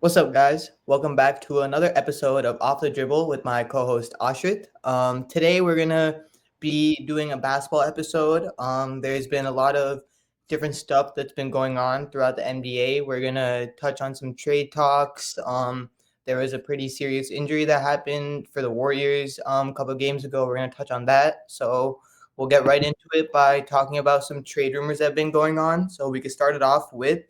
What's up, guys? Welcome back to another episode of Off the Dribble with my co-host Aashrith. Today we're gonna be doing a basketball episode. There's been a lot of different stuff that's been going on throughout the NBA. We're gonna touch on some trade talks. There was a pretty serious injury that happened for the Warriors a couple of games ago. We're gonna touch on that. So we'll get right into it by talking about some trade rumors that have been going on. So we can start it off with.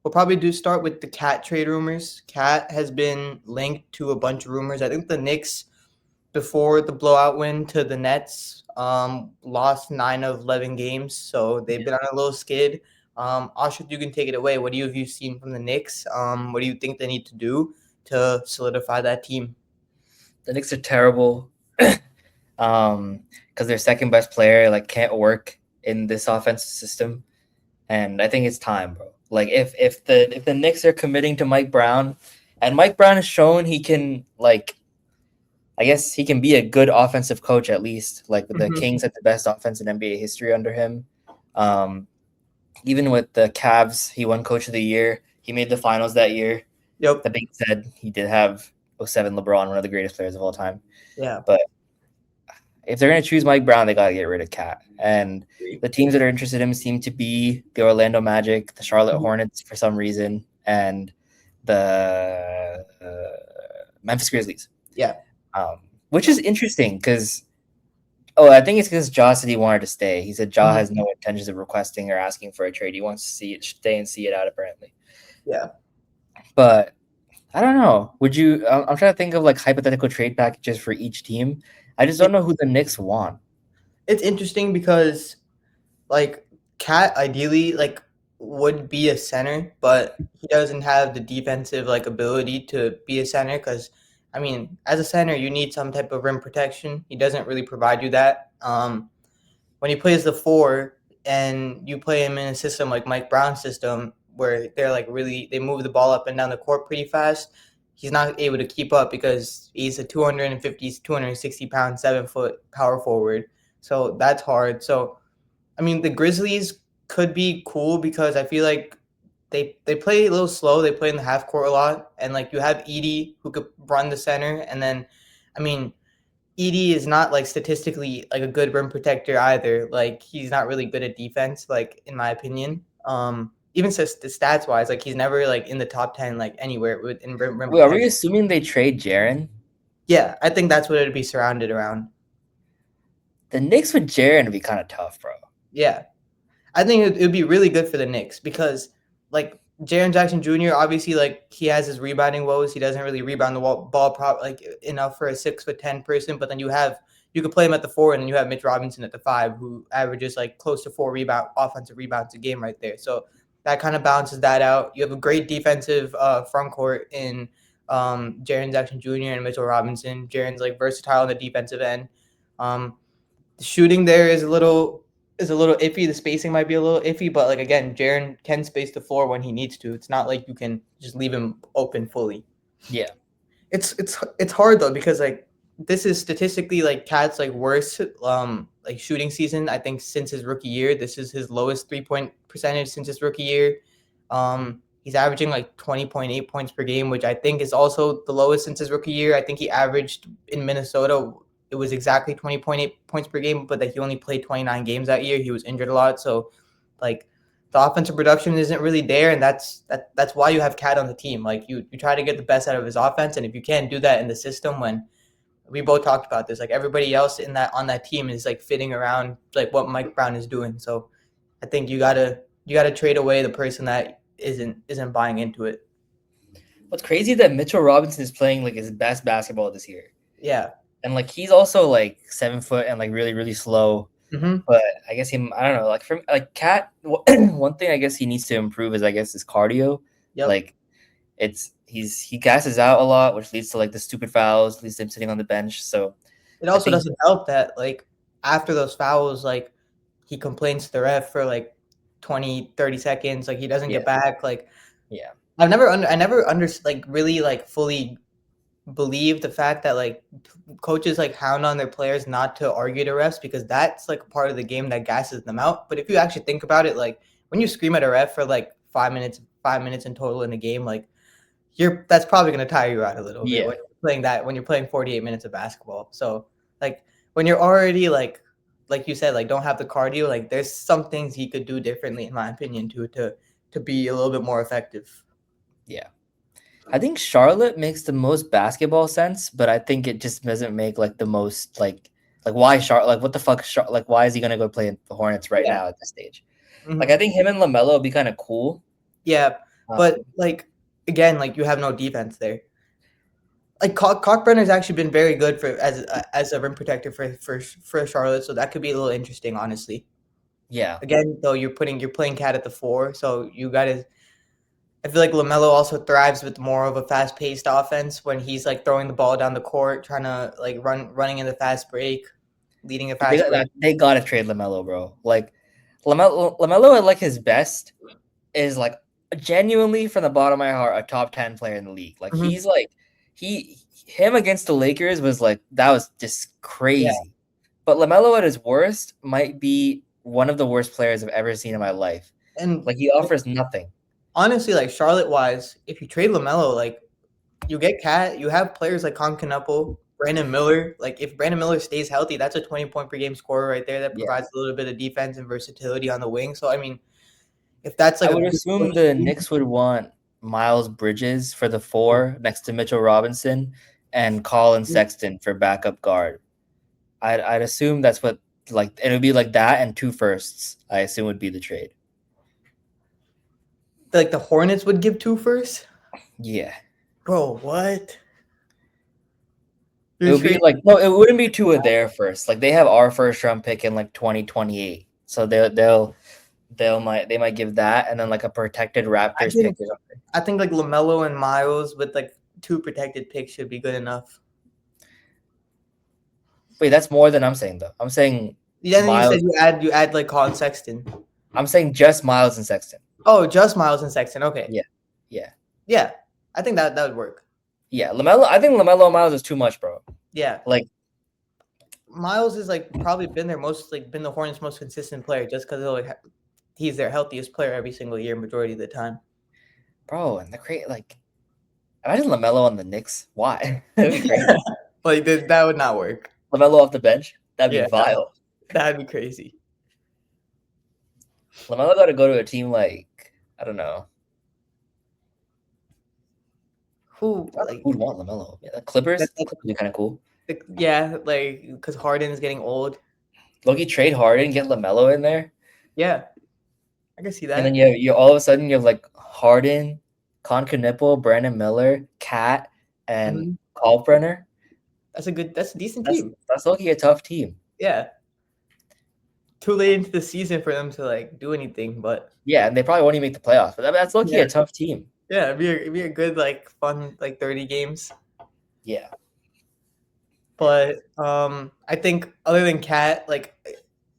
We'll probably do start with the Cat trade rumors. Cat has been linked to a bunch of rumors. I think the Knicks, before the blowout win to the Nets, lost 9 of 11 games, so they've been on a little skid. Aashrith, you can take it away. What have you seen from the Knicks? What do you think they need to do to solidify that team? The Knicks are terrible because their second best player can't work in this offensive system, and I think it's time, bro. Like if the Knicks are committing to Mike Brown, and Mike Brown has shown he can I guess he can be a good offensive coach at least. Like the Kings had the best offense in NBA history under him. Even with the Cavs, he won Coach of the Year. He made the finals that year. Yep. That being said, he did have 07 LeBron, one of the greatest players of all time. Yeah. But if they're going to choose Mike Brown, they got to get rid of Cat. And the teams that are interested in him seem to be the Orlando Magic, the Charlotte Hornets for some reason, and the Memphis Grizzlies. Yeah. Which is interesting because, I think it's because Ja said he wanted to stay. He said Ja has no intentions of requesting or asking for a trade. He wants to stay and see it out, apparently. Yeah. But I don't know. Would you? I'm trying to think of hypothetical trade packages for each team. I just don't know who the Knicks want. It's interesting because, Cat ideally would be a center, but he doesn't have the defensive ability to be a center because, I mean, as a center, you need some type of rim protection. He doesn't really provide you that. When he plays the 4 and you play him in a system like Mike Brown's system where they're they move the ball up and down the court pretty fast, he's not able to keep up because he's a 250, 260-pound, 7-foot power forward. So that's hard. So, I mean, the Grizzlies could be cool because I feel like they play a little slow. They play in the half court a lot. And, you have Edey who could run the center. And then, I mean, Edey is not, statistically, a good rim protector either. He's not really good at defense, in my opinion. Even stats-wise, he's never, in the top 10, anywhere in rim Wait, are we assuming they trade Jaren? Yeah, I think that's what it'd be surrounded around. The Knicks with Jaren would be kind of tough, bro. Yeah. I think it would be really good for the Knicks because, Jaren Jackson Jr., obviously, he has his rebounding woes. He doesn't really rebound the ball enough for a 6'10" person, but then you could play him at the 4, and then you have Mitch Robinson at the 5, who averages, close to 4 offensive rebounds a game right there. So that kind of balances that out. You have a great defensive front court in Jaren Jackson Jr. and Mitchell Robinson. Jaren's versatile on the defensive end. The shooting there is a little iffy. The spacing might be a little iffy, but again, Jaren can space the floor when he needs to. It's not like you can just leave him open fully. Yeah, it's hard though because this is statistically Cat's worst shooting season I think since his rookie year. This is his lowest 3-point percentage since his rookie year. He's averaging 20.8 points per game, which I think is also the lowest since his rookie year. I think he averaged in Minnesota, it was exactly 20.8 points per game, but he only played 29 games that year. He was injured a lot, so the offensive production isn't really there, and that's why you have Cat on the team. You try to get the best out of his offense, and if you can't do that in the system, when we both talked about this, everybody else on that team is fitting around what Mike Brown is doing. So I think you gotta trade away the person that isn't buying into it. What's crazy is that Mitchell Robinson is playing his best basketball this year. Yeah. And he's also 7 foot and really, really slow. Mm-hmm. But I guess I don't know. For Cat, one thing I guess he needs to improve is his cardio. Yep. He gasses out a lot, which leads to the stupid fouls, leads to him sitting on the bench. So it also doesn't help that after those fouls, he complains to the ref for 20, 30 seconds. He doesn't get back. Yeah. I never really fully believe the fact that coaches hound on their players not to argue to refs because that's part of the game that gasses them out. But if you actually think about it, when you scream at a ref for 5 minutes 5 minutes in total in a game, like that's probably going to tire you out a little bit when you're playing 48 minutes of basketball. So like when you're already like you said, like don't have the cardio, like there's some things he could do differently, in my opinion, to be a little bit more effective. Yeah. I think Charlotte makes the most basketball sense, but I think it just doesn't make like the most like why Charlotte, like what the fuck, like why is he gonna go play in the Hornets right now at this stage? Like I think him and LaMelo would be kind of cool. Yeah, but like again, like you have no defense there. Like Cockbrenner's actually been very good for as a rim protector for Charlotte, so that could be a little interesting, honestly. Yeah. Again, though, you're playing Cat at the 4, so you gotta. I feel like LaMelo also thrives with more of a fast-paced offense when he's like throwing the ball down the court, trying to like running in the fast break, leading a fast break. They gotta trade LaMelo, bro. Like LaMelo at like his best is like genuinely from the bottom of my heart a top 10 player in the league. Like he's like him against the Lakers was like that was just crazy. Yeah. But LaMelo at his worst might be one of the worst players I've ever seen in my life. And like he offers nothing. Honestly, like Charlotte-wise, if you trade LaMelo, like you get Cat, you have players like Concanepo, Brandon Miller. Like if Brandon Miller stays healthy, that's a 20-point per game scorer right there that provides a little bit of defense and versatility on the wing. So I mean, if that's like I would assume the Knicks would want Miles Bridges for the 4 next to Mitchell Robinson and Colin Sexton for backup guard. I'd assume that's what like it would be like that and 2 firsts. I assume would be the trade. Like the Hornets would give 2 firsts? Yeah. Bro, what? It would be like no, it wouldn't be 2 of their first. Like they have our first round pick in like 2028. So they might give that and then like a protected Raptors pick or something. I think like LaMelo and Miles with like 2 protected picks should be good enough. Wait, that's more than I'm saying though. I'm saying Miles. You said you add like Colin Sexton. I'm saying just Miles and Sexton. Oh, just Miles and Sexton. Okay. Yeah. I think that would work. Yeah, LaMelo. I think LaMelo Miles is too much, bro. Yeah. Like Miles is like probably been the Hornets' most consistent player just because like he's their healthiest player every single year, majority of the time. Bro, and like imagine LaMelo on the Knicks. Why? That'd be crazy. Like that would not work. LaMelo off the bench. That'd be vile. That'd be crazy. LaMelo got to go to a team like I don't know. Who'd want LaMelo? Yeah, the Clippers. Clippers would be kind of cool. Yeah, like because Harden's getting old. Loki trade Harden, get LaMelo in there. Yeah, I can see that. And then you all of a sudden you have like Harden, Concanepo, Brandon Miller, Cat, and Kalkbrenner. That's a decent team. That's Loki a tough team. Yeah. Too late into the season for them to like do anything, but yeah, and they probably won't even make the playoffs. But that's Loki a tough team. Yeah, it'd be a good like fun like 30 games. Yeah. But I think other than Cat, like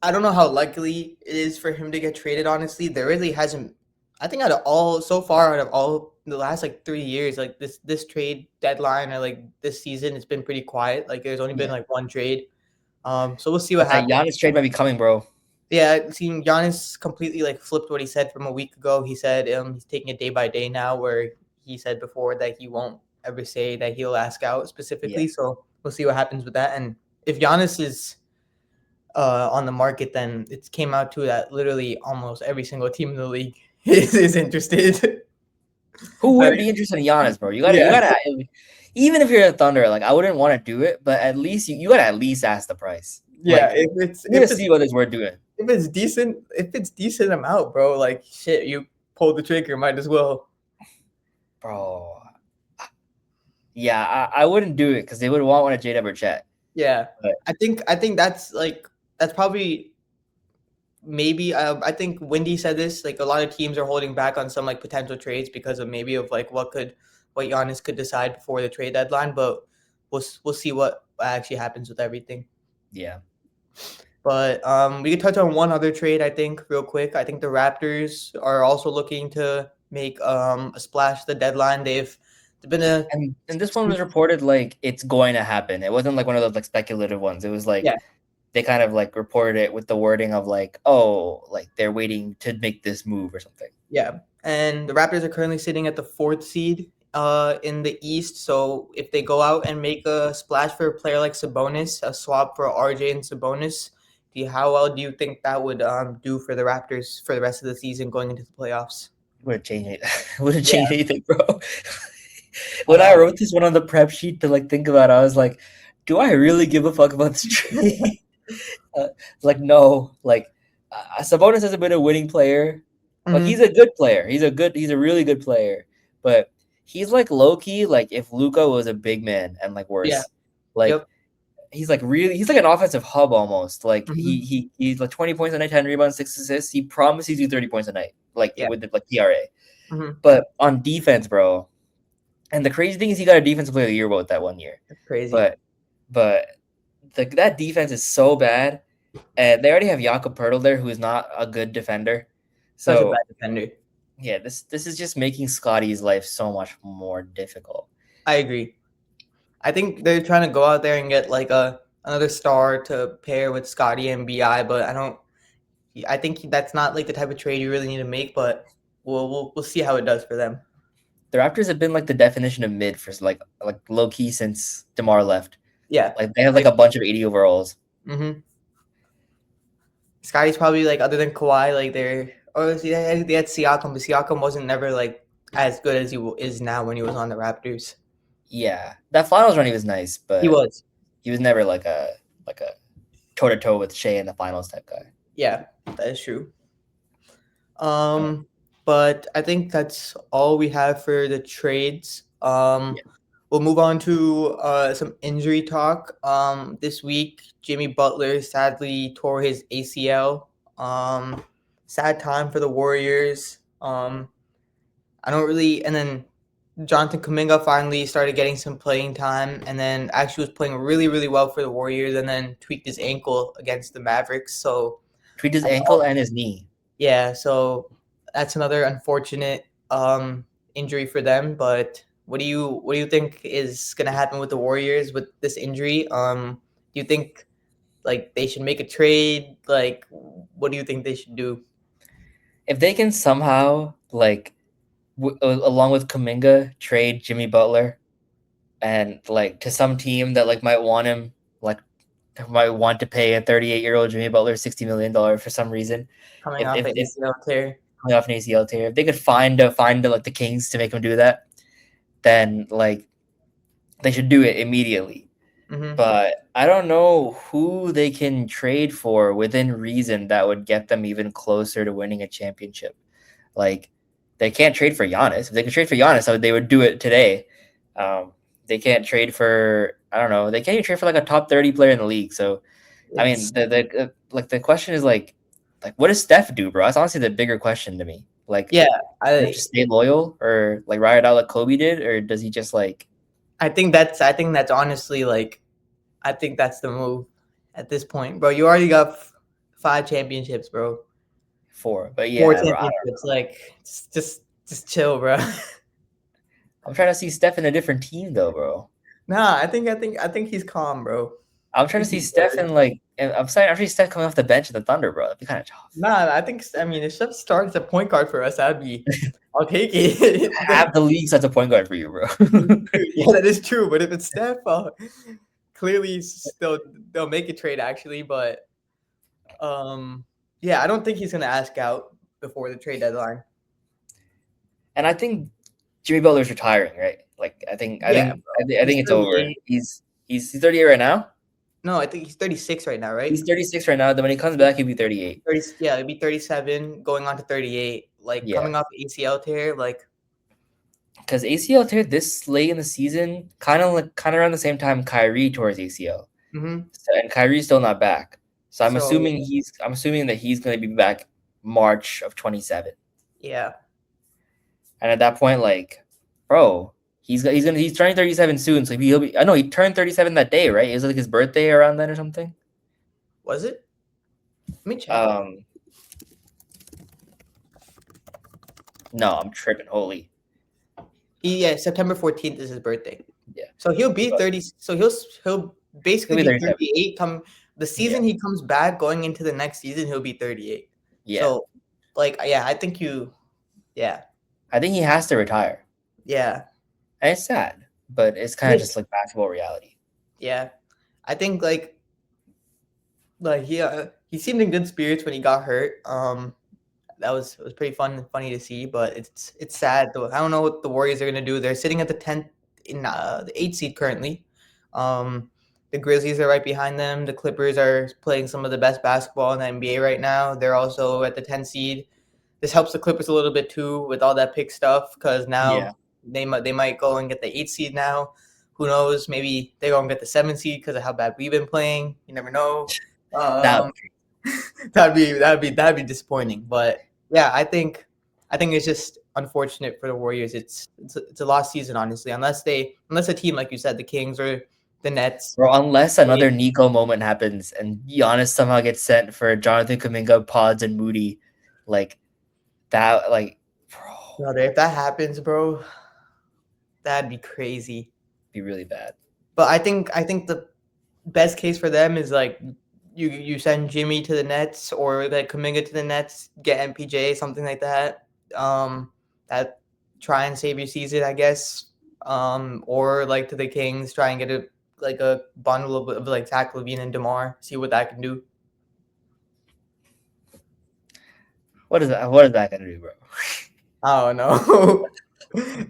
I don't know how likely it is for him to get traded. Honestly, there really hasn't. I think out of all the last like 3 years, like this trade deadline or like this season, it's been pretty quiet. Like there's only been like 1 trade. So we'll see what happens. Giannis trade might be coming, bro. Yeah, seeing Giannis completely like flipped what he said from a week ago. He said he's taking it day by day now, where he said before that he won't ever say that he'll ask out specifically. Yeah. So we'll see what happens with that. And if Giannis is on the market, then it came out to that literally almost every single team in the league is interested. Who would be interested in Giannis, bro? You gotta even if you're a Thunder, like I wouldn't want to do it, but at least you gotta at least ask the price. Yeah, like, if it's see what it's worth doing. If it's decent amount, bro, like shit, you pull the trigger, might as well. Bro. Yeah, I wouldn't do it because they would want one of J-Dub or Chet. Yeah. But I think that's probably maybe I think Wendy said this, like a lot of teams are holding back on some like potential trades because of maybe of like what Giannis could decide before the trade deadline, but we'll see what actually happens with everything. Yeah. But we could touch on one other trade, I think, real quick. I think the Raptors are also looking to make a splash at the deadline. They've been and this one was reported like it's going to happen. It wasn't like one of those like speculative ones. It was like they kind of like reported it with the wording of like, oh, like they're waiting to make this move or something. Yeah. and the Raptors are currently sitting at the 4th seed in the East. So if they go out and make a splash for a player like Sabonis, a swap for RJ and Sabonis, how well do you think that would do for the Raptors for the rest of the season going into the playoffs? Wouldn't change it. Wouldn't Yeah, change anything, bro. I When I know. wrote this one on the prep sheet to like think about it, I was like, do I really give a fuck about this trade? Like no, like Sabonis has been a winning player. Like he's Hmm. a good player. He's a really good player. But he's like low key, like if Luka was a big man and like Yeah. worse. Like Yep. he's like really he's like an offensive hub almost. Like Hmm. he's like 20 points a night, 10 rebounds, 6 assists. He promises you 30 points a night, like Yeah. with the like PRA. Hmm. But on defense, bro. And the crazy thing is he got a defensive player of the year vote that one year. That's crazy. But that defense is so bad. And they already have Jakob Pertl there, who is not a good defender. Such a bad So defender. yeah, this is just making Scotty's life so much more difficult. I agree. I think they're trying to go out there and get like another star to pair with Scotty and Bi, but I don't. I think that's not like the type of trade you really need to make. But we'll see how it does for them. The Raptors have been like the definition of mid for like low key since DeMar left. Yeah. Like they have like a bunch of 80 overalls. Mm-hmm. Scotty's probably like other than Kawhi, like they had Siakam, but Siakam wasn't never like as good as he is now when he was on the Raptors. Yeah, that finals run he was nice, but He was. he was never like a toe to toe with Shea in the finals type guy. Yeah, that is true. But I think that's all we have for the trades. We'll move on to some injury talk. This week, Jimmy Butler sadly tore his ACL. Sad time for the Warriors. I don't really, and then Jonathan Kuminga finally started getting some playing time, and then actually was playing really, really well for the Warriors, and then tweaked his ankle against the Mavericks. So Tweaked his ankle and his knee. yeah, so that's another unfortunate injury for them. But what do you think is gonna happen with the Warriors with this injury? Do you think like they should make a trade? Like, what do you think they should do? If they can somehow like along with Kuminga trade Jimmy Butler and like to some team that like might want him, like might want to pay a 38-year-old Jimmy Butler $60 million for some reason. Coming If off if, an if ACL tear. coming off an ACL tear, if they could find like the Kings to make him do that, then like they should do it immediately. Mm-hmm. But I don't know who they can trade for within reason that would get them even closer to winning a championship. Like they can't trade for Giannis. If they could trade for Giannis, they would do it today. They can't trade for I don't know. They can't even trade for like a top 30 player in the league. So I mean, the question is like what does Steph do, bro? That's honestly the bigger question to me. Like, Yeah, does he just stay loyal or like ride it out like Kobe did, or does he just like? I think that's honestly like I think that's the move at this point, bro. You already got 5 championships, bro. 4, but 4 yeah, bro. championships. Like just chill, bro. I'm trying to see Steph in a different team though, bro. Nah, I think he's calm, bro. I'm trying to see Steph in like, I'm saying actually Steph coming off the bench at the Thunder, bro. That'd be kind of tough. Nah, I mean if Steph starts a point guard for us, I'll take it. Half the league's that's a point guard for you, bro. Yeah, that is true. But if it's Steph, clearly they'll make a trade actually. But yeah, I don't think he's gonna ask out before the trade deadline. And I think Jimmy Butler's retiring, right? Like I think He's it's over. 38. He's 38 right now. No, I think he's 36 right now, right? He's 36 right now. Then when he comes back, he'll be 38. 30, yeah, it'd be 37, going on to 38. Like Yeah. coming off ACL tear, like Because ACL tear this late in the season, kind of around the same time Kyrie tore his ACL, and Kyrie's still not back. So I'm assuming that he's going to be back March of 27. Yeah. And at that point, like, bro, he's turning 37 soon. So he'll be. I know he turned 37 that day, right? It was like his birthday around then or something. Was it? Let me check. No, I'm tripping. Holy. Yeah, September 14th is his birthday. Yeah. So he'll be 30. So he'll basically be 38. The season he comes back, going into the next season, he'll be 38. Yeah. So, like, yeah, I think you. Yeah. I think he has to retire. Yeah, And it's sad, but it's kind it of is. just like basketball reality. Yeah, I think like he seemed in good spirits when he got hurt. That was pretty funny to see, but it's sad though. I don't know what the Warriors are gonna do. They're sitting at the 10th in the 8th seed currently. The Grizzlies are right behind them. The Clippers are playing some of the best basketball in the NBA right now. They're also at the 10th seed. This helps the Clippers a little bit too with all that pick stuff because Yeah. now they might go and get the 8th seed now. Who knows? Maybe they go and get the 7th seed because of how bad we've been playing. You never know. That Um, that'd be disappointing. But yeah, I think it's just unfortunate for the Warriors. It's a lost season, honestly. Unless a team like you said, the Kings or the Nets. bro, unless another Nico moment happens and Giannis somehow gets sent for Jonathan Kuminga, Pods, and Moody, like that, like, bro, Brother, if that happens, bro, that'd be crazy. be really bad. But I think the best case for them is like you send Jimmy to the Nets or like Kuminga to the Nets, get MPJ, something like that. That try and save your season, I guess. Or like to the Kings, try and get a bundle of like Zach LaVine and DeMar, see what that can do. What is that? What is that gonna do, bro? I don't know.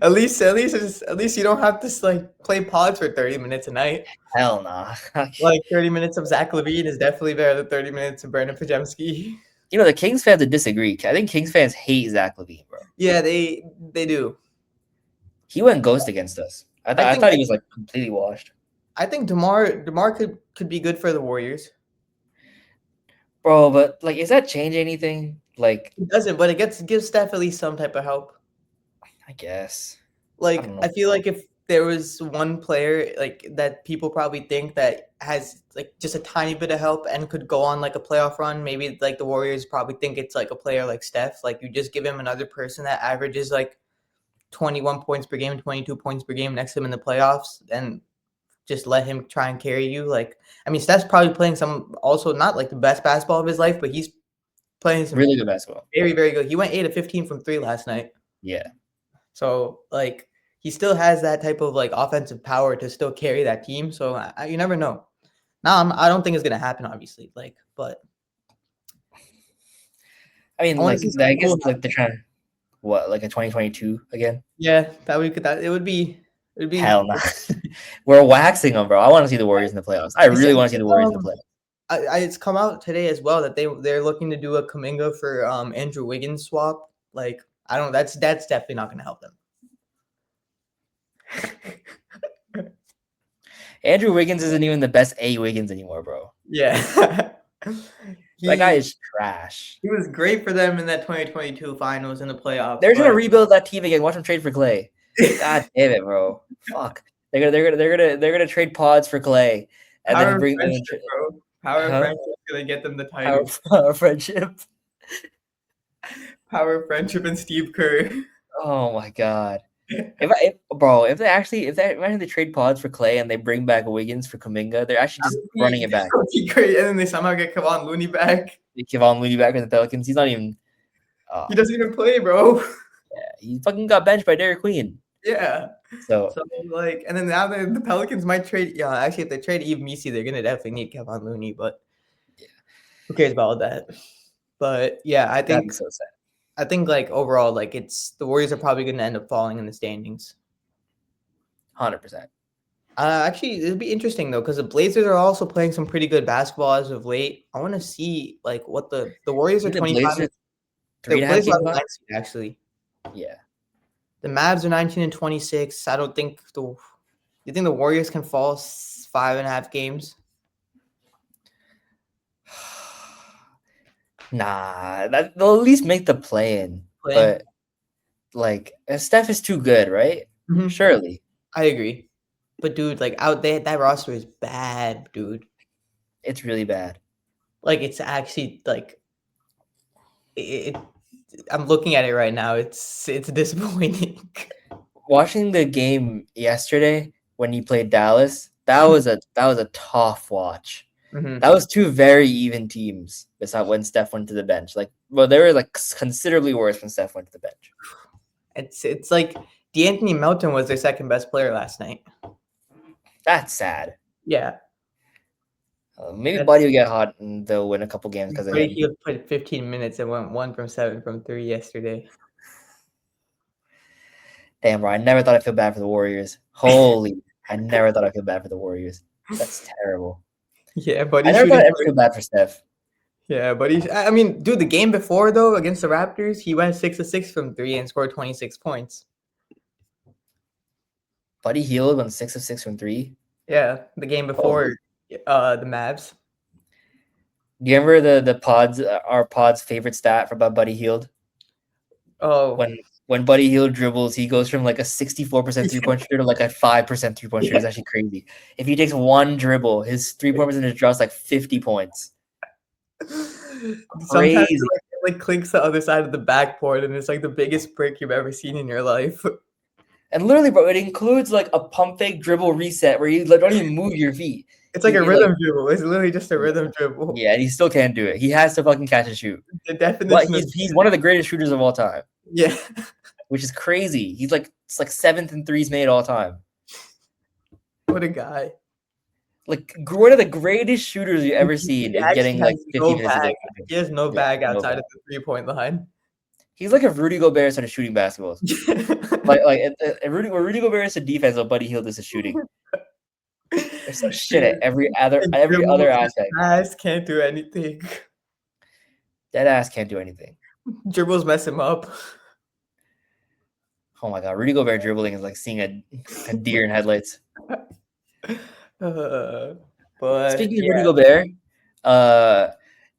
at least you don't have to like play pods for 30 minutes a night. Hell nah. Like 30 minutes of Zach LaVine is definitely better than 30 minutes of Brandon Pajemski. You know, the Kings fans would disagree. I think Kings fans hate Zach LaVine, bro. Yeah, they do. He went ghost against us. I think thought he was like completely washed. I think DeMar could be good for the Warriors. Bro, but like, is that change anything? Like, It doesn't, but it gives Steph at least some type of help. I guess. Like don't know. I feel like if there was one player like that people probably think that has like just a tiny bit of help and could go on like a playoff run, maybe like the Warriors probably think it's like a player like Steph. Like you just give him another person that averages like 21 points per game, 22 points per game next to him in the playoffs, and just let him try and carry you. Like, I mean, Steph's probably playing some also not like the best basketball of his life, but he's playing some Really good basketball. very, very good. He went 8 of 15 from 3 last night. Yeah. So, like, he still has that type of like offensive power to still carry that team. So, you never know. Now, I don't think it's gonna happen, obviously. Like, but I mean, I want like, to see I something guess cool. like they're trying what, like a 2022 again? Yeah, it would be. Hell no. We're waxing them, bro. I want to see the Warriors in the playoffs. I really want to see the Warriors in the playoffs. It's come out today as well that they're looking to do a Kuminga for Andrew Wiggins swap. Like, I don't. That's definitely not going to help them. Andrew Wiggins isn't even the best A Wiggins anymore, bro. Yeah. That guy is trash. He was great for them in that 2022 finals in the playoffs. They're trying to rebuild that team again. Watch them trade for Clay. God damn it, bro. Fuck. They're gonna trade Pods for Clay, and then bring them. Bro. Power of friendship is gonna get them the title. Power friendship. Power of friendship and Steve Kerr. Oh my god. If imagine they trade Pods for Clay and they bring back Wiggins for Kuminga, they're actually just running it back. That would be great, and then they somehow get Kevon Looney back. Kevon Looney back with the Pelicans. He's not even. He doesn't even play, bro. Yeah, he fucking got benched by Derek Queen. Yeah. So like, and then now the Pelicans might trade. Yeah, actually, if they trade Eve Misi, they're gonna definitely need Kevon Looney. But yeah, who cares about all that? But yeah, I think so sad. I think like overall, like it's the Warriors are probably gonna end up falling in the standings. 100%. Actually, it'll be interesting though because the Blazers are also playing some pretty good basketball as of late. I want to see like what the Warriors are 25. The Blazers are 19, actually. Yeah. The Mavs are 19 and 26. I don't think you think the Warriors can fall 5.5 games? Nah, they'll at least make the play-in. But like, Steph is too good, right? Mm-hmm. Surely. I agree. But dude, like out there, that roster is bad, dude. It's really bad. Like it's actually like I'm looking at it right now. It's disappointing. Watching the game yesterday when he played Dallas, that was a tough watch. Mm-hmm. That was two very even teams. Besides when Steph went to the bench, like, well, they were like considerably worse when Steph went to the bench. It's like D'Anthony Melton was their second best player last night. That's sad. Yeah. Maybe Buddy will get hot and they'll win a couple games because of But him. he played 15 minutes and went 1 from 7 from 3 yesterday. Damn, bro. I never thought I'd feel bad for the Warriors. Holy, I never thought I'd feel bad for the Warriors. That's terrible. Yeah, but I never thought I'd ever feel bad for Steph. Yeah, but I mean, dude, the game before though against the Raptors, he went 6 of 6 from 3 and scored 26 points. Buddy Hield went 6 of 6 from 3. Yeah, the game before the Mavs. Do you remember the pods? Our pod's favorite stat about Buddy Hield? Oh, When Buddy Hield dribbles, he goes from like a 64% 3-point shooter to like a 5% 3-point shooter. It's actually crazy. If he takes one dribble, his 3-point percentage drops like 50 points. Sometimes it like clinks the other side of the backboard, and it's like the biggest break you've ever seen in your life. And literally, bro, it includes like a pump fake dribble reset where you don't even move your feet. It's like a rhythm dribble. It's literally just a rhythm dribble. Yeah, and he still can't do it. He has to fucking catch and shoot. The definition. But he's one of the greatest shooters of all time. Yeah, which is crazy. He's like 7th in threes made all time. What a guy! Like one of the greatest shooters you've ever seen is getting like 50 minutes a day. He has no bag outside of the 3-point line. He's like if Rudy Gobert started shooting basketballs. Rudy Gobert is a defense, but Buddy Hield is a shooting. There's some shit at every other aspect. Ass can't do anything. That ass can't do anything. Dribbles mess him up. Oh my god, Rudy Gobert dribbling is like seeing a deer in headlights. But speaking of Rudy Gobert,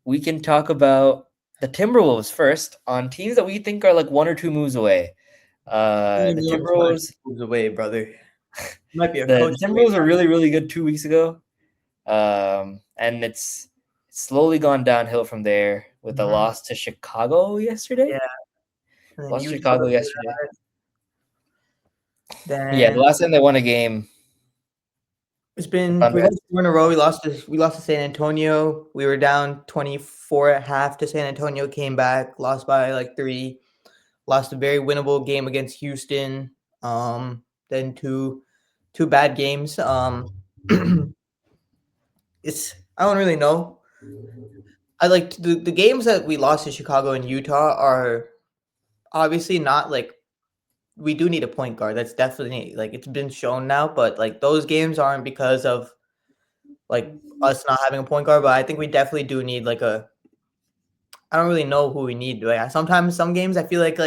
we can talk about the Timberwolves first on teams that we think are like 1 or 2 moves away. The Timberwolves moves away, brother. Might be the Timberwolves were really, really good 2 weeks ago, and it's slowly gone downhill from there with the loss to Chicago yesterday. Yeah, lost to Chicago yesterday. The last time they won a game. It's been 4 in a row. We lost to San Antonio. We were down 24 at half to San Antonio. Came back, lost by like 3. Lost a very winnable game against Houston. Then two bad games. It's I don't really know. I like the games that we lost to Chicago and Utah are obviously not like. We do need a point guard. That's definitely like it's been shown now, but like those games aren't because of like us not having a point guard. But I think we definitely do need like a. I don't really know who we need. Like sometimes some games I feel like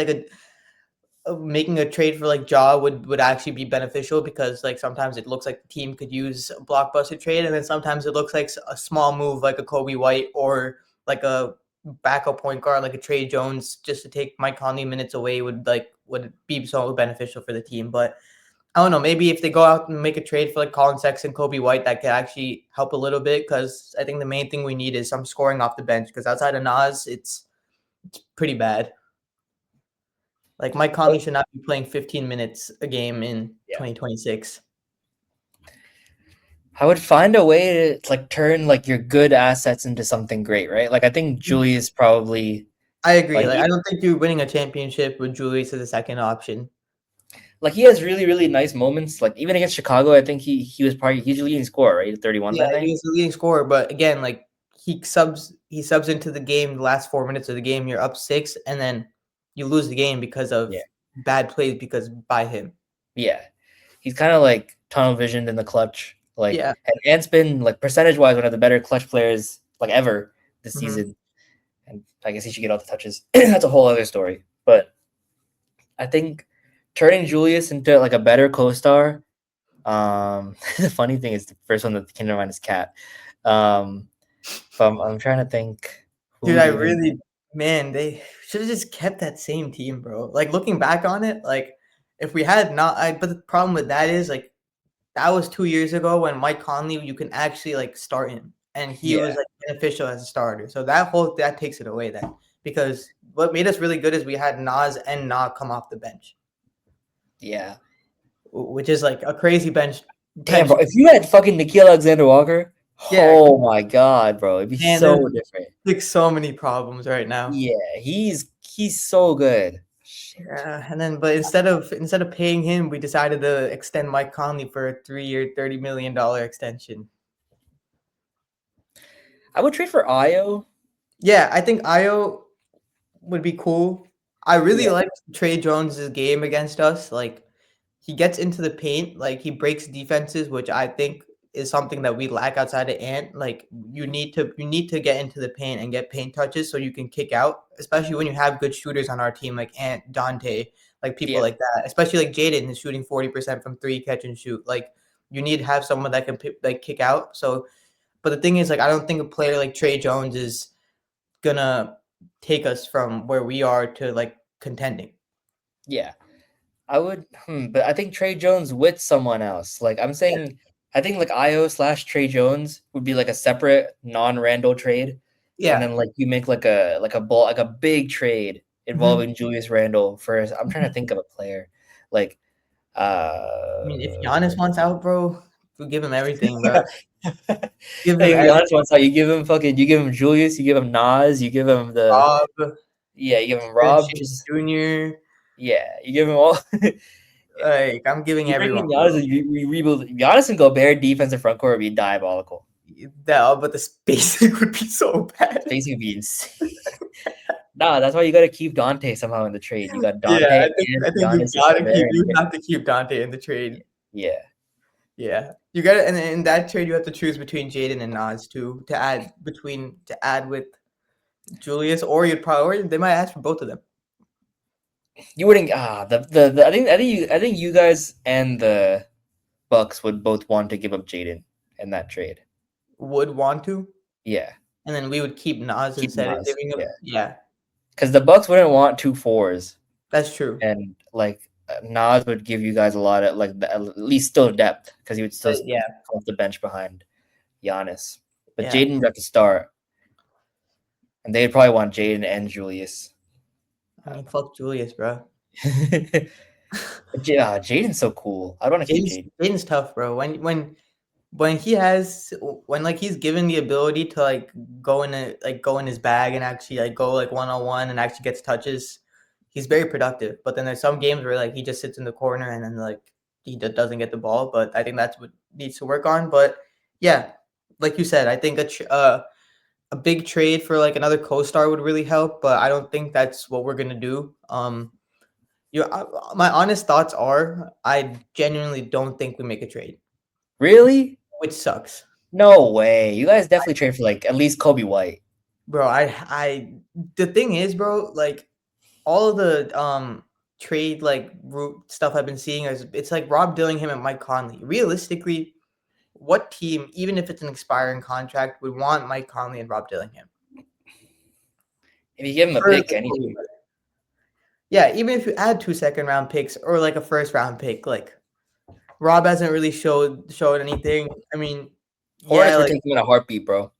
making a trade for like Ja would actually be beneficial because like sometimes it looks like the team could use a blockbuster trade, and then sometimes it looks like a small move like a Kobe White or like a backup point guard like a Trey Jones just to take Mike Conley minutes away would be so beneficial for the team. But I don't know, maybe if they go out and make a trade for like Colin Sexton, Kobe White, that could actually help a little bit because I think the main thing we need is some scoring off the bench because outside of Nas, it's pretty bad. Like Mike Conley should not be playing 15 minutes a game in 2026. I would find a way to like turn like your good assets into something great, right? Like I think Julius probably. I agree. Like I don't think you're winning a championship with Julius as a second option. Like he has really, really nice moments. Like even against Chicago, I think he's a leading scorer, right? 31. Yeah, he's the leading scorer. But again, like he subs into the game the last 4 minutes of the game. You're up 6, and then you lose the game because of bad plays by him. Yeah, he's kind of like tunnel visioned in the clutch. Like Ant's been like percentage wise one of the better clutch players like ever this season, and I guess he should get all the touches. That's a whole other story. But I think turning Julius into like a better co-star. The funny thing is the first one that came to mind is Cat. But I'm trying to think. Dude, they should have just kept that same team, bro. Like looking back on it, like if we had not, but the problem with that is like that was 2 years ago when Mike Conley, you can actually like start him, and he was like beneficial as a starter. So that takes it away then, because what made us really good is we had Nas and Na come off the bench. Yeah, which is like a crazy bench. Damn, bro! If you had fucking Nickeil Alexander-Walker. Oh my god, bro! It'd be so different. Like so many problems right now. Yeah, he's so good. Yeah, and then but instead of paying him, we decided to extend Mike Conley for a 3-year, $30 million extension. I would trade for Io. Yeah, I think Io would be cool. I really Yeah. like Trey Jones's game against us. Like he gets into the paint, like he breaks defenses, which I think is something that we lack outside of Ant. Like you need to get into the paint and get paint touches so you can kick out, especially when you have good shooters on our team like Ant, Dante, like people Yeah. like that. Especially like Jaden is shooting 40% from three, catch and shoot. Like you need to have someone that can like kick out. So, but the thing is, like I don't think a player like Trey Jones is gonna take us from where we are to like contending. Yeah. I would, but I think Trey Jones with someone else. Like I'm Yeah. saying, I think like Io slash Trey Jones would be like a separate non-Randall trade, and Yeah. then like you make like a big trade Mhm. involving Julius Randle first. I'm trying to think of a player, like I mean, if Giannis wants out, bro, we give him everything, bro. Like, Give him to be everything. honest, once you give him you give him Julius, you give him Nas, you give him Rob, you give him Aaron Rob, Shea just Jr. you give him all. Like I'm giving You bring everyone, in bro. Giannis, we rebuild Giannis and Gobert defense in front court would be diabolical. But the spacing would be so bad. Spacing would be insane. Nah, that's why you got to keep Dante somehow in the trade. You got Yeah, Dante and I think Giannis is still there, and you have to keep Dante in the trade. yeah, Yeah, you got to, and in that trade you have to choose between Jaden and Nas too to add with Julius, or you'd probably or they might ask for both of them. you wouldn't. The I think you guys and the Bucks would both want to give up Jaden in that trade. Would want to, Yeah, and then we would keep Nas keep instead of Nas. giving Yeah, up. Yeah, because the Bucks wouldn't want 2 4s, that's true. and like Nas would give you guys a lot of at least still depth because he would still Yeah, come off the bench behind Giannis. But yeah. Jaden would have to start, and they'd probably want Jaden and Julius. I mean, fuck Julius, bro. Jaden's so cool. I want to keep Jaden. Jaden's tough, bro. When he has when like he's given the ability to like go in his bag and actually like go like 1-on-1 and actually gets touches, he's very productive. But then there's some games where like he just sits in the corner and then like he doesn't get the ball. But I think that's what needs to work on. But yeah, like you said, I think a big trade for like another co-star would really help. But I don't think that's what we're gonna do. My honest thoughts are I genuinely don't think we make a trade, Really? which sucks. No way. You guys definitely trade for like at least Kobe White. Bro, the thing is, bro, like all of the trade like route stuff I've been seeing is it's like Rob Dillingham and Mike Conley. Realistically, what team, even if it's an expiring contract, would want Mike Conley and Rob Dillingham? If you give him a pick, anything. Yeah, even if you add 2 second-round picks or like a first-round pick, like Rob hasn't really showed anything. I mean, Hornets yeah, were like taking him in a heartbeat, bro.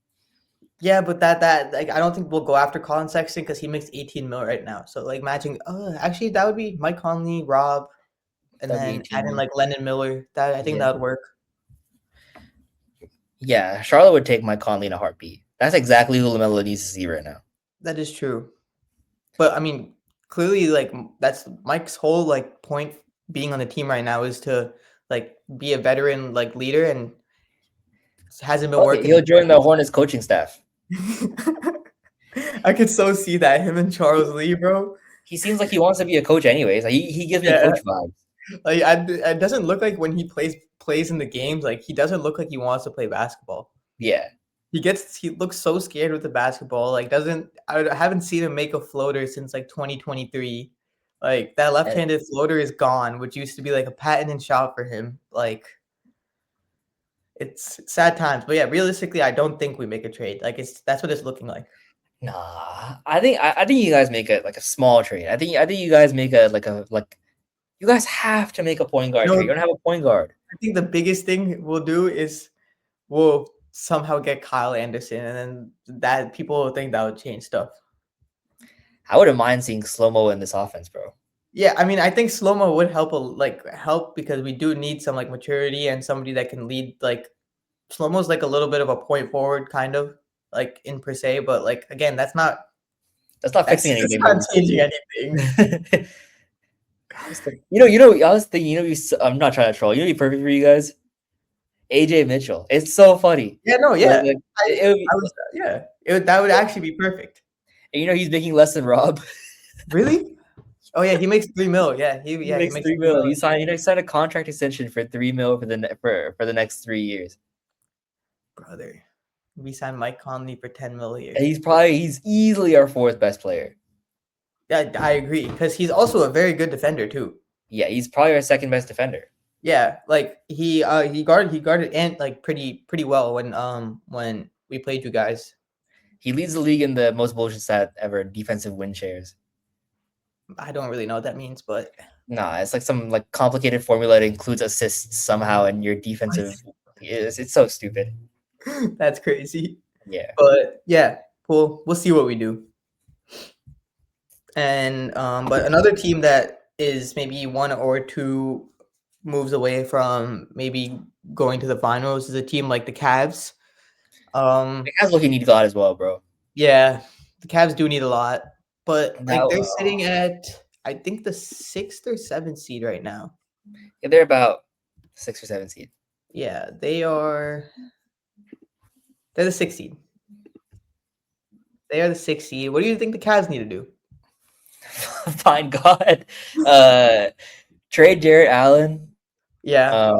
yeah, but that like I don't think we'll go after Colin Sexton because he makes 18 mil right now. So like matching, actually that would be Mike Conley, Rob, and That'd be then 18 add in mil. like Lennon Miller. That I think Yeah. that would work. Yeah, Charlotte would take Mike Conley in a heartbeat. That's exactly who LaMelo needs to see right now. That is true. But I mean, clearly, like that's Mike's whole like point being on the team right now is to like be a veteran like leader, and hasn't been working. He'll join the Hornets coaching staff. I could so see that him and Charles Lee, bro. He seems like he wants to be a coach anyways. Like, he gives me Yeah, coach vibes. like it doesn't look like when he plays in the games, like he doesn't look like he wants to play basketball. Yeah. He looks so scared with the basketball. Like I haven't seen him make a floater since like 2023. Like that left-handed floater is gone, which used to be like a patented shot for him. Like it's sad times. But yeah, realistically, I don't think we make a trade. Like that's what it's looking like. Nah, I think you guys make a small trade. I think you guys make you guys have to make a point guard trade. You don't have a point guard. I think the biggest thing we'll do is we'll somehow get Kyle Anderson, and then that people will think that would change stuff. I wouldn't mind seeing slow-mo in this offense, bro. Yeah, I mean, I think slow-mo would help because we do need some like maturity and somebody that can lead. Like slow-mo's like a little bit of a point forward kind of like in per se, but like again, that's not fixing anything. That's not changing anything. I was thinking, I'm not trying to troll. You know, what'd be perfect for you guys. AJ Mitchell. It's so funny. Yeah, no, Like, yeah. like I, it, I was, yeah. That would actually be perfect. he's making less than Rob. Really? Oh yeah, he makes 3 mil. He He makes makes 3 mil. He signed a contract extension for 3 mil for the next 3 years. brother. We signed Mike Conley for 10 mil a year. And he's easily our fourth best player. Yeah, I agree because he's also a very good defender too. Yeah, he's probably our second best defender. Yeah, like he guarded and like pretty well when we played you guys. He leads the league in the most bullshit stat ever, defensive win shares. I don't really know what that means, but Nah, it's like some like complicated formula that includes assists somehow in your defensive. It's so stupid. that's crazy. Yeah. But yeah, we'll see what we do. And but another team that is maybe one or two moves away from maybe going to the finals is a team like the Cavs. The Cavs looking need God as well, bro. Yeah, the Cavs do need a lot, but That like they're sitting at I think the 6th or 7th seed right now. yeah, they're about 6 or 7 seed. Yeah, they're the 6th seed. They are the 6th seed. What do you think the Cavs need to do? Fine God. Trade Jarrett Allen. Yeah.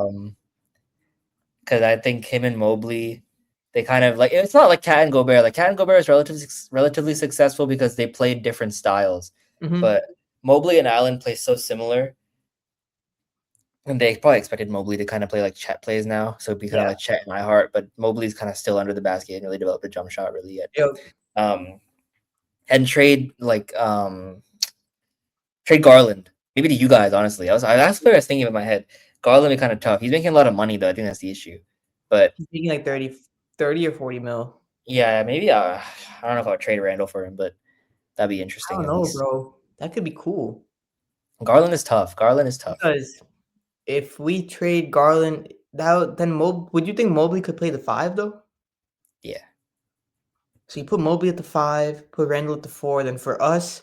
Because I think him and Mobley, they kind of like it's not like Cat and Gobert. Like Cat and Gobert is relatively successful because they played different styles. Mm-hmm. But Mobley and Allen play so similar. And they probably expected Mobley to kind of play like Chet plays now. So it'd be kind of like Chet and Iyer, but Mobley's kind of still under the basket and really developed a jump shot really yet. Yep. And trade Garland. Maybe to you guys, honestly. That's what I was thinking in my head. Garland would be kind of tough. He's making a lot of money though. I think that's the issue. But he's making like 30 or 40 mil. Yeah, maybe I don't know if I'll trade Randall for him, but that'd be I interesting don't at know, least. bro. That could be cool. Garland is tough. Because if we trade Garland, would you think Mobley could play the 5 though? Yeah. So you put Mobley at the 5, put Randall at the 4. Then for us,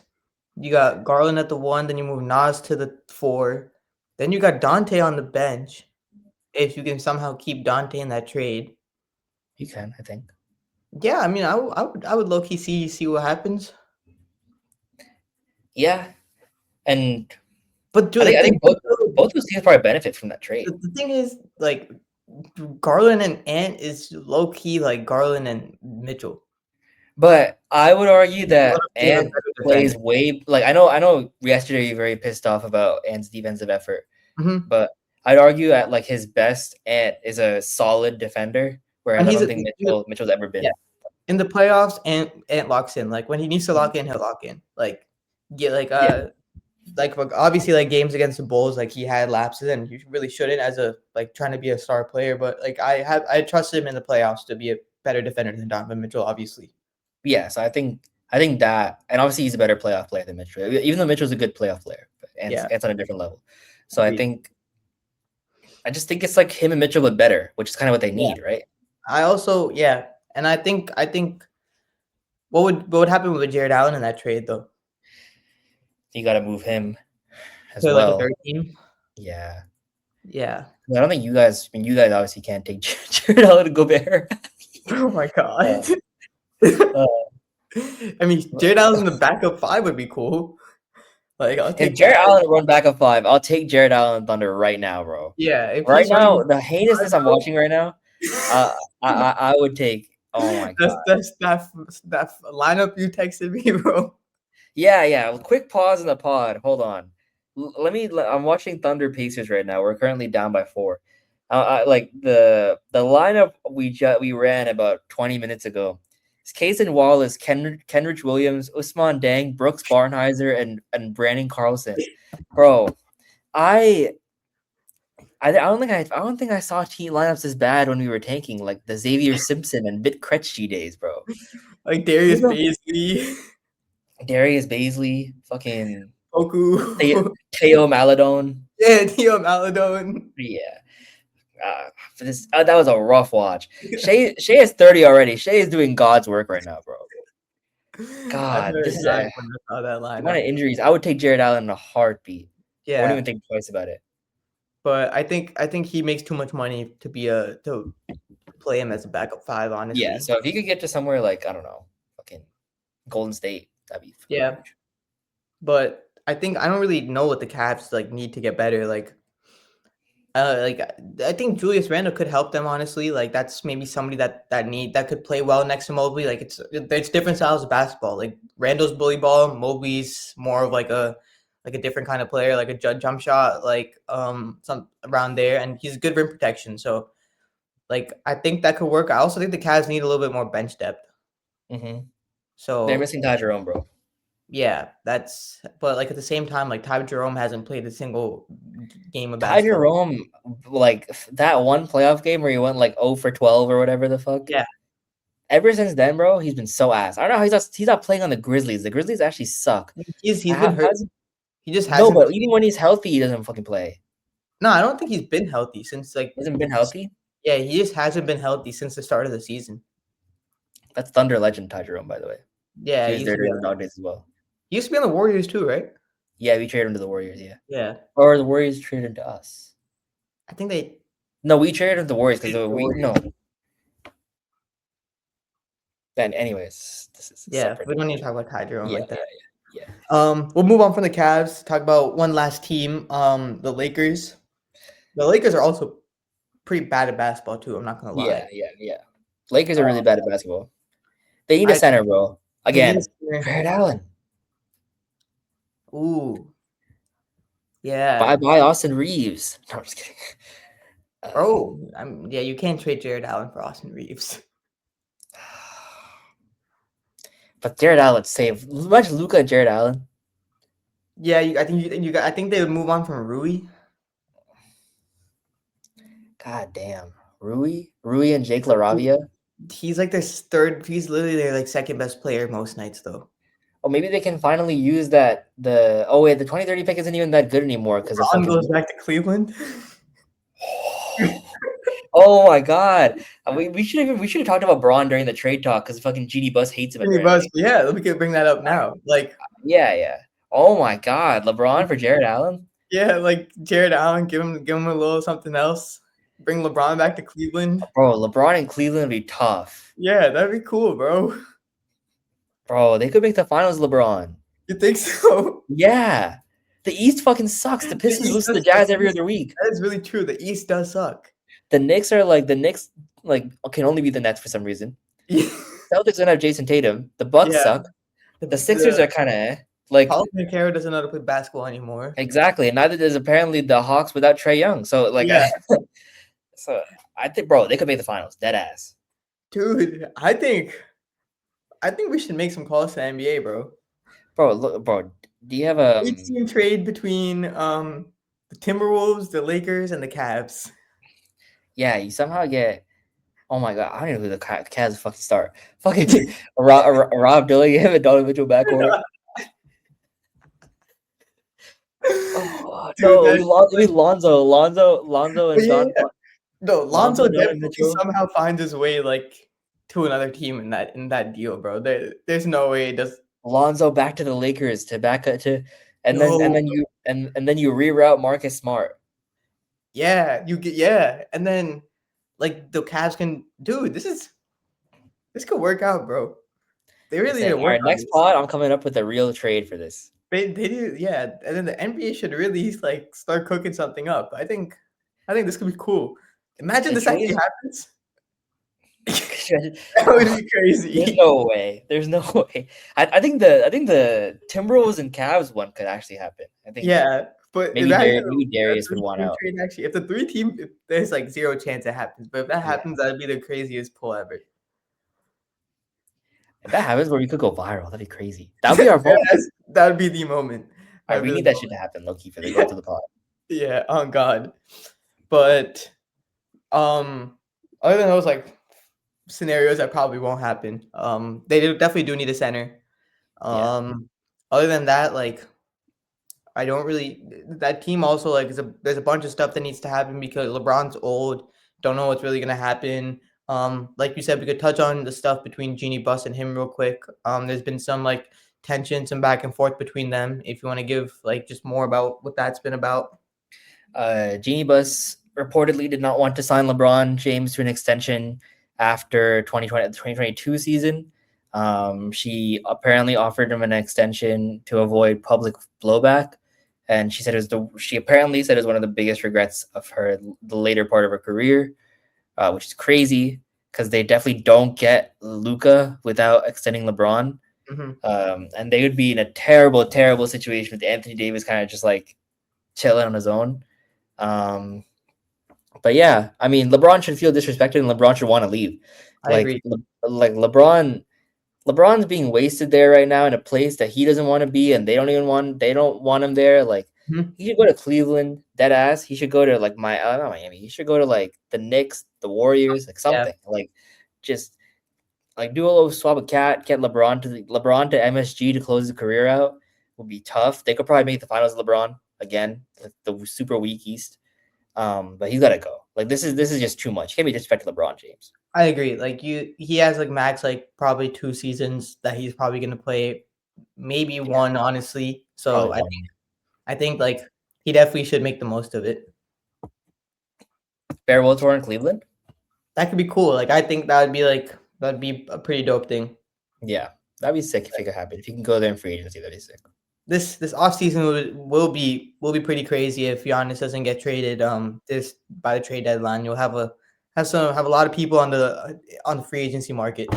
you got Garland at the 1. Then you move Nas to the 4. Then you got Dante on the bench. If you can somehow keep Dante in that trade, You can, I think. yeah. I mean, I would low key see what happens. Yeah, and but dude, I think both those teams probably benefit from that trade. The thing is, like, Garland and Ant is low key like Garland and Mitchell. But I would argue that Ant plays way like I know yesterday you're very pissed off about Ant's defensive effort. Mm-hmm. But I'd argue at like his best, Ant is a solid defender, whereas I don't think Mitchell's ever been. Yeah. In the playoffs, Ant locks in. Like when he needs to lock in, he'll lock in. Like obviously like games against the Bulls, like he had lapses and you really shouldn't as a like trying to be a star player. But like I trust him in the playoffs to be a better defender than Donovan Mitchell, obviously. Yeah, so I think that, and obviously he's a better playoff player than Mitchell, even though Mitchell's a good playoff player, but Ant's on a different level. So I just think it's like him and Mitchell, but better, which is kind of what they need, right? I also, and I think what would happen with Jarrett Allen in that trade though? You got to move him as so well. Like a third team. Yeah. I don't think you guys. I mean, you guys obviously can't take Jarrett Allen to Gobert. Oh my god. I mean, Jarrett Allen in the backup 5 would be cool. Like, I'll take if Jarrett Allen to run backup 5, I'll take Jarrett Allen Thunder right now, bro. Yeah, right now, the heinousness I'm watching right now, I would take. Oh my god, that's that lineup you texted me, bro. Yeah. Quick pause in the pod. Hold on. I'm watching Thunder Pacers right now. We're currently down by 4. Like the lineup we ran about 20 minutes ago. It's Kaysen Wallace, Kenrich Williams, Usman Dang, Brooks Barnheiser, and Brandon Carlson. Bro, I don't think I saw team lineups as bad when we were tanking, like the Xavier Simpson and Vit Krejci days, bro. Like Darius Baisley, fucking Poku, Teo Maladone. Yeah, Teo Maladone. Yeah. That was a rough watch. Shea is 30 already. Shea is doing God's work right now, bro. God, this is a lot of injuries. I would take Jarrett Allen in a heartbeat. I wouldn't Yeah, even think twice about it. but I think he makes too much money to be to play him as a backup five. Yeah, Honestly, so if he could get to somewhere like I don't know, fucking Golden State, that'd be fucking yeah. huge. But I think I don't really know what the Cavs like need to get better. Like I think Julius Randle could help them honestly. Like that's maybe somebody that could play well next to Mobley. Like it's different styles of basketball. Like Randle's bully ball, Mobley's more of like a different kind of player, like a jump shot, like some around there, and he's good rim protection. So like I think that could work. I also think the Cavs need a little bit more bench depth. Mm-hmm. They're So missing Ty Jerome, bro. yeah, that's but like at the same time, like Ty Jerome hasn't played a single game of Ty basketball. Jerome, like that one playoff game where he went like 0 for 12 or whatever the fuck. Yeah, Ever since then, bro, he's been so ass. I don't know how he's not playing on the Grizzlies. The Grizzlies actually suck. he's been hurt. He just No, hasn't but played. even when he's healthy, he doesn't fucking play. No, I don't think he's been healthy since He hasn't been healthy. yeah, he just hasn't been healthy since the start of the season. That's Thunder legend Ty Jerome, by the way. Yeah, He was there during the dog days as well. he used to be on the Warriors too, right? Yeah, we traded him to the Warriors, yeah. Yeah, Or the Warriors traded him to us. I think they. No, we traded him to the Warriors because The we Warriors. no. Then, anyways, this is Yeah, separate. we don't need to talk about Ty Jerome Yeah, like that. yeah. We'll move on from the Cavs. Talk about one last team. The Lakers. The Lakers are also pretty bad at basketball too. I'm not gonna lie. Yeah. Lakers are really bad at basketball. They need a center, bro. They need Again, a center. Jared Allen. Ooh, yeah, Bye, Austin Reeves. No, I'm just kidding. bro. Yeah, you can't trade Jared Allen for Austin Reeves. But Jared Allen saved. Imagine Luka and Jared Allen. Yeah, I think they would move on from Rui. God damn. Rui and Jake LaRavia. He's like their third. He's literally their like second best player most nights though. Oh, maybe they can finally use that. The 2030 pick isn't even that good anymore because LeBron goes back to Cleveland. Oh my god, we should have talked about Braun during the trade talk because fucking GD Bus hates him. Yeah, we could bring that up now. Like, yeah. Oh my god, LeBron for Jared Allen. yeah, like Jared Allen, give him a little something else. Bring LeBron back to Cleveland. Bro, LeBron in Cleveland would be tough. Yeah, that'd be cool, bro. Bro, they could make the finals, LeBron. You think so? Yeah. The East fucking sucks. The Pistons lose to the Jazz every other week. That is really true. The East does suck. The Knicks can only be the Nets for some reason. Yeah. Celtics don't have Jason Tatum. The Bucks suck. The Sixers are kind of like. Paul McCarroll doesn't know how to play basketball anymore. Exactly. And neither does apparently the Hawks without Trae Young. So like, yeah. So I think, bro, they could make the finals. Dead ass. Dude, I think we should make some calls to the NBA, bro. Bro, look, bro. Do you have a 18 trade between the Timberwolves, the Lakers, and the Cavs? Yeah, you somehow get. Oh my god, I don't know who the Cavs fucking start. Fucking Rob Dillingham and Donovan Mitchell backcourt. Oh, dude, no, we Lonzo, and Don. No, Lonzo definitely somehow finds his way like to another team in that deal, bro. There's no way it does. Lonzo back to the Lakers to back up to, and then you reroute Marcus Smart. Yeah, and then like the Cavs can, dude. This could work out, bro. They really need to work. All right, next pod, I'm coming up with a real trade for this. They do, yeah. And then the NBA should really like start cooking something up. I think this could be cool. Imagine this actually happens. That would be crazy. There's no way. I think the Timberwolves and Cavs one could actually happen. I think. Yeah, but maybe Darius would want out. Actually, if the 3 team, there's like 0 chance it happens. But if that happens, that'd be the craziest pull ever. If that happens, where we could go viral, that'd be crazy. That'd be our moment. That'd be the moment. We need that shit to happen, low-key, for the go to the pod. Yeah, oh god. But other than those like scenarios that probably won't happen. They definitely do need a center. Other than that, like I don't really that team also like there's a bunch of stuff that needs to happen because LeBron's old. Don't know what's really gonna happen. Like you said, we could touch on the stuff between Jeanie Buss and him real quick. There's been some like tension, some back and forth between them. If you want to give like just more about what that's been about. Jeannie Buss reportedly did not want to sign LeBron James to an extension after 2022 season. She apparently offered him an extension to avoid public blowback, and she said she apparently said it was one of the biggest regrets of the later part of her career, which is crazy because they definitely don't get Luka without extending LeBron. And they would be in a terrible, terrible situation with Anthony Davis kind of just like chilling on his own. But yeah, I mean, LeBron should feel disrespected and LeBron should want to leave. I agree. Like LeBron's being wasted there right now in a place that he doesn't want to be, and they don't want him there. Like he should go to Cleveland, dead ass. He should go to like not Miami. He should go to like the Knicks, the Warriors, like something. Yeah. Like just like do a little swap with get LeBron to MSG to close his career out would be tough. They could probably make the finals of LeBron again, like the super weak East. But he's gotta go. Like this is just too much. He can't be disrespecting LeBron James. I agree. Like he has like max like probably 2 seasons that he's probably gonna play, maybe one honestly. So I think like he definitely should make the most of it. Farewell tour in Cleveland. That could be cool. Like I think that'd be a pretty dope thing. Yeah, that'd be sick if it could happen. If you can go there in free agency, that'd be sick. This offseason will be pretty crazy if Giannis doesn't get traded this by the trade deadline. You'll have a lot of people on the free agency market.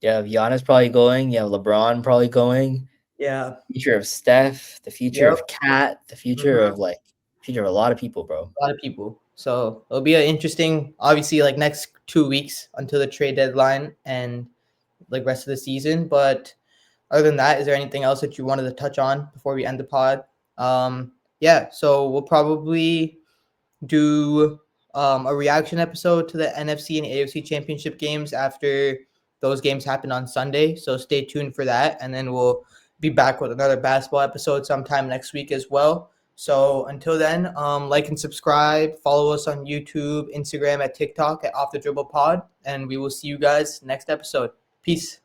Yeah, Giannis probably going. Yeah, LeBron probably going. Yeah. Future of Steph, the future of Kat, the future of a lot of people, bro. A lot of people. So it'll be an interesting, obviously, like next 2 weeks until the trade deadline and like rest of the season. But other than that, is there anything else that you wanted to touch on before we end the pod? Yeah, so we'll probably do a reaction episode to the NFC and AFC championship games after those games happen on Sunday. So stay tuned for that. And then we'll be back with another basketball episode sometime next week as well. So until then, like and subscribe. Follow us on YouTube, Instagram, at TikTok at OffTheDribble Pod. And we will see you guys next episode. Peace.